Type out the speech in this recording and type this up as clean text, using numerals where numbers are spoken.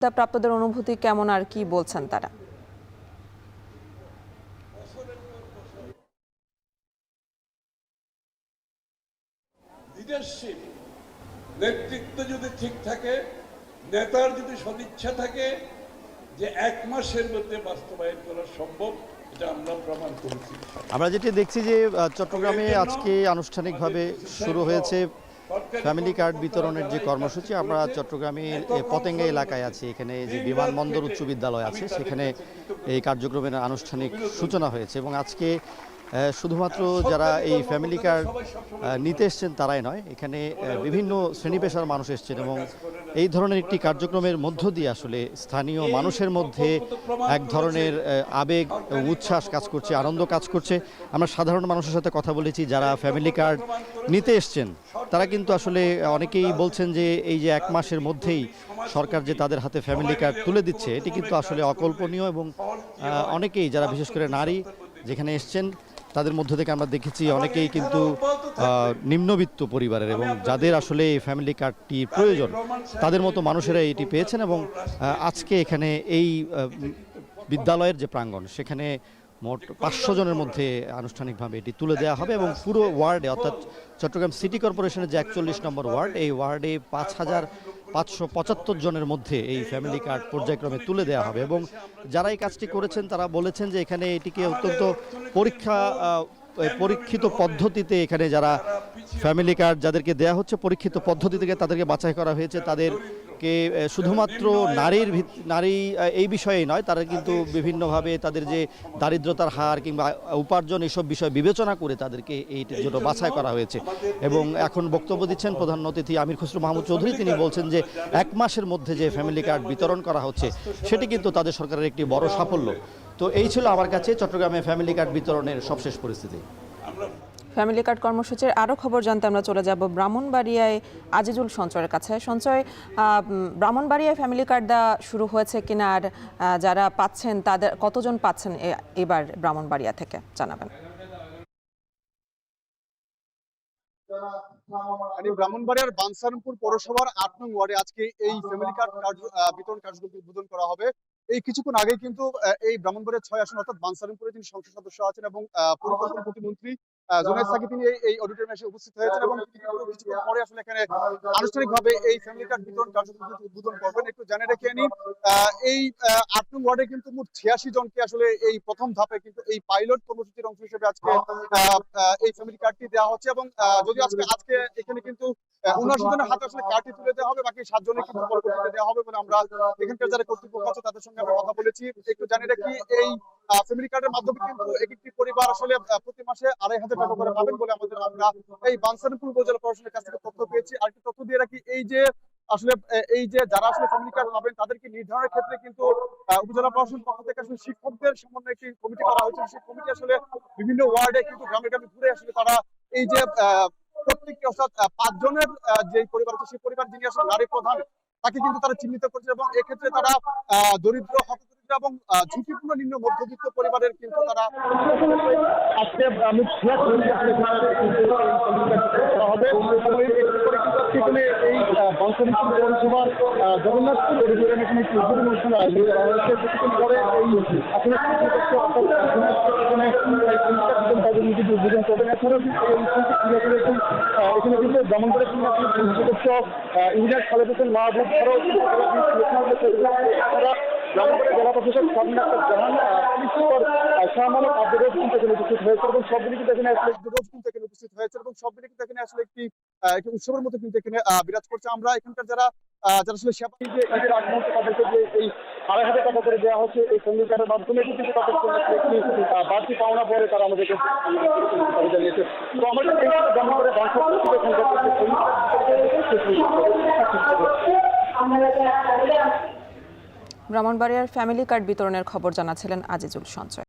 প্রাপ্তদের অনুভূতি কেমন আর কি বলছেন তারা? লিডারশিপ, নেতৃত্ব যদি ঠিক থাকে, নেতার যদি সদিচ্ছা থাকে, যে 1 মাসের মধ্যে বাস্তবায়ন করা সম্ভব, এটা আমরা প্রমাণ করেছি। আমরা যেটি দেখছি যে চট্টগ্রামে আজকে আনুষ্ঠানিকভাবে শুরু হয়েছে ফ্যামিলি কার্ড বিতরণের যে কর্মসূচি। আমরা চট্টগ্রামের পতেঙ্গা এলাকায় আছি। এখানে যে বিমানবন্দর উচ্চ বিদ্যালয় আছে সেখানে এই কার্যক্রমের আনুষ্ঠানিক সূচনা হয়েছে এবং আজকে শুধুমাত্র যারা এই ফ্যামিলি কার্ড নিতে এসছেন তারাই নয়, এখানে বিভিন্ন শ্রেণী পেশার মানুষ এসছেন এবং এই ধরনের একটি কার্যক্রমের মধ্য দিয়ে আসলে স্থানীয় মানুষের মধ্যে এক ধরনের আবেগ এবং উচ্ছ্বাস কাজ করছে, আনন্দ কাজ করছে। আমরা সাধারণ মানুষের সাথে কথা বলেছি যারা ফ্যামিলি কার্ড নিতে এসছেন, তারা কিন্তু আসলে অনেকেই বলছেন যে এই যে 1 মাসের মধ্যেই সরকার যে তাদের হাতে ফ্যামিলি কার্ড তুলে দিচ্ছে, এটি কিন্তু আসলে অকল্পনীয় এবং অনেকেই যারা বিশেষ করে নারী যেখানে এসছেন তাদের মধ্য থেকে আমরা দেখেছি অনেকেই কিন্তু নিম্নবিত্ত পরিবারের এবং যাদের আসলে এই ফ্যামিলি কার্ডটি প্রয়োজন তাদের মতো মানুষেরা এটি পেয়েছেন এবং আজকে এখানে এই বিদ্যালয়ের যে প্রাঙ্গণ সেখানে মোট 500 জনের মধ্যে আনুষ্ঠানিকভাবে এটি তুলে দেওয়া হবে এবং পুরো ওয়ার্ডে অর্থাৎ চট্টগ্রাম সিটি কর্পোরেশনের যে 41 নম্বর ওয়ার্ড, এই ওয়ার্ডে 5575 জনের মধ্যে এই ফ্যামিলি কার্ড পর্যায়ক্রমে তুলে দেওয়া হবে এবং যারা এই কাজটি করেছেন তারা বলেছেন যে এখানে এটিকে অত্যন্ত পরীক্ষিত পদ্ধতিতে এখানে যারা ফ্যামিলি কার্ড যাদেরকে দেওয়া হচ্ছে পরীক্ষিত পদ্ধতি থেকে তাদেরকে বাছাই করা হয়েছে। তাদেরকে শুধুমাত্র নারী এই বিষয়েই নয়, তারা কিন্তু বিভিন্নভাবে তাদের যে দারিদ্রতার হার কিংবা উপার্জন এইসব বিষয় বিবেচনা করে তাদেরকে এইটির জন্য বাছাই করা হয়েছে এবং এখন বক্তব্য দিচ্ছেন প্রধান অতিথি আমির খসরু মাহমুদ চৌধুরী। তিনি বলছেন যে 1 মাসের মধ্যে যে ফ্যামিলি কার্ড বিতরণ করা হচ্ছে সেটি কিন্তু তাদের সরকারের একটি বড় সাফল্য। তো এই ছিল আমার কাছে চট্টগ্রামে ফ্যামিলি কার্ড বিতরণের সবশেষ পরিস্থিতি। ফ্যামিলি কার্ড কর্মসূচির আরও খবর জানতে আমরা চলে যাব ব্রাহ্মণবাড়িয়ায় আজিজুল সঞ্চয়ের কাছে। সঞ্চয়, ব্রাহ্মণবাড়িয়ায় ফ্যামিলি কার্ড দেওয়া শুরু হয়েছে কিনা আর যারা পাচ্ছেন তাদের কতজন পাচ্ছেন এবার ব্রাহ্মণবাড়িয়া থেকে জানাবেন। ব্রাহ্মণবাড়িয়ার বানসারামপুর পৌরসভার 8 নং ওয়ার্ডে আজকে এই ফ্যামিলি কার্ড বিতরণ কার্যক্রম উদ্বোধন করা হবে। এই কিছুক্ষণ আগে কিন্তু এই ব্রাহ্মণবাড়িয়ার 6 আসন অর্থাৎ বানসারামপুরে যিনি সংসদ সদস্য আছেন এবং পরিকল্পনা প্রতিমন্ত্রী জুনায়েদ সাকি তিনি এই অডিটোরিয়ামে এসে উপস্থিত হয়েছেন এবং কিছুক্ষণ পরে আসলে এখানে আনুষ্ঠানিকভাবে এই ফ্যামিলি কার্ড বিতরণ কার্যক্রম উদ্বোধন করবেন। একটু জানে রেখে নিই, এই 8 নং ওয়ার্ডে কিন্তু মোট 86 জনকে আসলে এই প্রথম ধাপে কিন্তু এই পাইলট কর্মসূচির অংশ হিসেবে আজকে এই ফ্যামিলি কার্ডটি দেওয়া হচ্ছে এবং যদি আজকে এখানে কিন্তু 79 জনের হাতে আসলে কার্ডটি তুলে দেওয়া হবে, বাকি 7 জনের কিন্তু পরবর্তীতে দেওয়া হবে বলে আমরা এখানকার যারা কর্তৃপক্ষ আছে তাদের সঙ্গে আমরা কথা বলেছি। একটু জানি রাখি, এই ফ্যামিলি কার্ডের মাধ্যমে কিন্তু একটি পরিবার আসলে প্রতি মাসে 2500 টাকা করে পাবেন বলে আমরা এই বানসারামপুর উপজেলা প্রশাসনের কাছ থেকে তথ্য পেয়েছি। আর একটু তথ্য দিয়ে রাখি, এই যে যারা আসলে ফ্যামিলি কার্ড পাবেন তাদেরকে নির্ধারণের ক্ষেত্রে কিন্তু উপজেলা প্রশাসন পক্ষ থেকে আসলে শিক্ষকদের সমন্বয়ে একটি কমিটি করা হয়েছে। সেই কমিটি আসলে বিভিন্ন ওয়ার্ডে কিন্তু গ্রামে গ্রামে ঘুরে আসলে তারা এই যে প্রত্যেকটি অর্থাৎ 5 জনের যে পরিবার আছে সেই পরিবার যিনি আসলে নারী প্রধান তাকে কিন্তু তারা চিহ্নিত করছে এবং এক্ষেত্রে তারা দরিদ্র, হতদরিদ্র এবং ঝুঁকিপূর্ণ নিম্ন মধ্যবিত্ত পরিবারের কিন্তু তারা আজকে হবে এই বানসারামপুর পৌরসভার জগন্নাথপুর অডিটোরিয়ামে এখানে একটি উদ্বোধন অনুষ্ঠান আয়োজন করা হয়েছে। কিছুক্ষণ পরে এই আসলে উদ্বোধন করবেন। এছাড়াও এই অনুষ্ঠানটি এখানে কিন্তু ব্রাহ্মণবাড়িয়া সদস্য ইঞ্জিনিয়ার খালেদ হোসেন মাহবুব ছাড়াও জেলা প্রশাসক শামীম আক্তার জাহান, পুলিশ সুপার শাহমানব আব্দুর কিন্তু এখানে উপস্থিত হয়েছে এবং সবগুলি কিন্তু এখানে উপস্থিত হয়েছে এবং সবগুলি কিন্তু এখানে আসলে একটি উৎসবের মতো কিন্তু এখানে বিরাজ করছে। আমরা এখানকার যারা আসলে সেবা যে এদের আগ মুহূর্তে তাদেরকে যে এই 2500 টাকা করে দেওয়া হচ্ছে এই ফ্যামিলি কার্ডের মাধ্যমে কিন্তু তাদের একটি বাড়তি পাওনা পরে তারা আমাদেরকে জানিয়েছে। তো আমাদের ব্রাহ্মণবাড়িয়ার ফ্যামিলি কার্ড বিতরণের খবর জানাচ্ছিলেন আজিজুল সঞ্চয়।